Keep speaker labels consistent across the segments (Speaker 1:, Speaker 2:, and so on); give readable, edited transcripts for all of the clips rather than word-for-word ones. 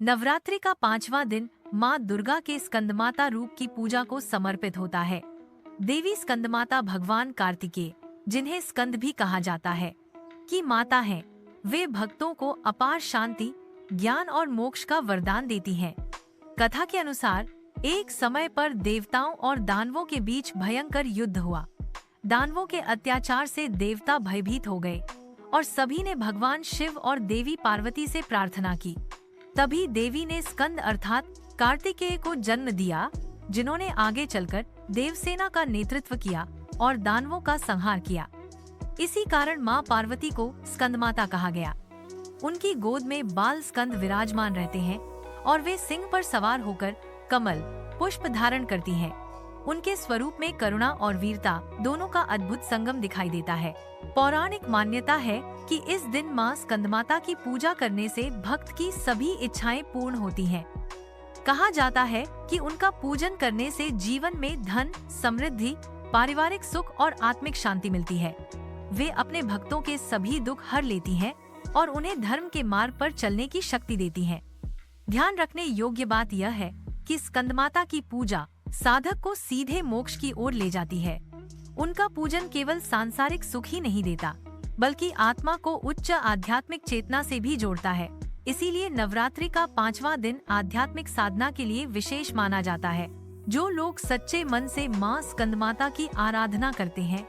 Speaker 1: नवरात्रि का 5वां दिन माँ दुर्गा के स्कंदमाता रूप की पूजा को समर्पित होता है। देवी स्कंदमाता भगवान कार्तिकेय, जिन्हें स्कंद भी कहा जाता है, की माता हैं। वे भक्तों को अपार शांति, ज्ञान और मोक्ष का वरदान देती हैं। कथा के अनुसार एक समय पर देवताओं और दानवों के बीच भयंकर युद्ध हुआ। दानवों के अत्याचार से देवता भयभीत हो गए और सभी ने भगवान शिव और देवी पार्वती से प्रार्थना की। तभी देवी ने स्कंद अर्थात कार्तिकेय को जन्म दिया, जिन्होंने आगे चलकर देवसेना का नेतृत्व किया और दानवों का संहार किया। इसी कारण माँ पार्वती को स्कंदमाता कहा गया। उनकी गोद में बाल स्कंद विराजमान रहते हैं और वे सिंह पर सवार होकर कमल पुष्प धारण करती हैं। उनके स्वरूप में करुणा और वीरता दोनों का अद्भुत संगम दिखाई देता है। पौराणिक मान्यता है कि इस दिन माँ स्कंदमाता की पूजा करने से भक्त की सभी इच्छाएं पूर्ण होती हैं। कहा जाता है कि उनका पूजन करने से जीवन में धन, समृद्धि, पारिवारिक सुख और आत्मिक शांति मिलती है। वे अपने भक्तों के सभी दुख हर लेती हैं और उन्हें धर्म के मार्ग पर चलने की शक्ति देती हैं। ध्यान रखने योग्य बात यह है कि स्कंदमाता की पूजा साधक को सीधे मोक्ष की ओर ले जाती है। उनका पूजन केवल सांसारिक सुख ही नहीं देता, बल्कि आत्मा को उच्च आध्यात्मिक चेतना से भी जोड़ता है। इसीलिए नवरात्रि का 5वां दिन आध्यात्मिक साधना के लिए विशेष माना जाता है। जो लोग सच्चे मन से माँ स्कंदमाता की आराधना करते हैं,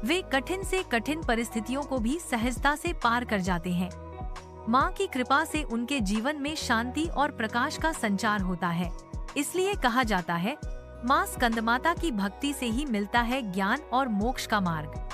Speaker 1: वे कठिन से कठिन परिस्थितियों को भी सहजता से पार कर जाते हैं। माँ की कृपा से उनके जीवन में शांति और प्रकाश का संचार होता है। इसलिए कहा जाता है, माँ स्कंदमाता की भक्ति से ही मिलता है ज्ञान और मोक्ष का मार्ग।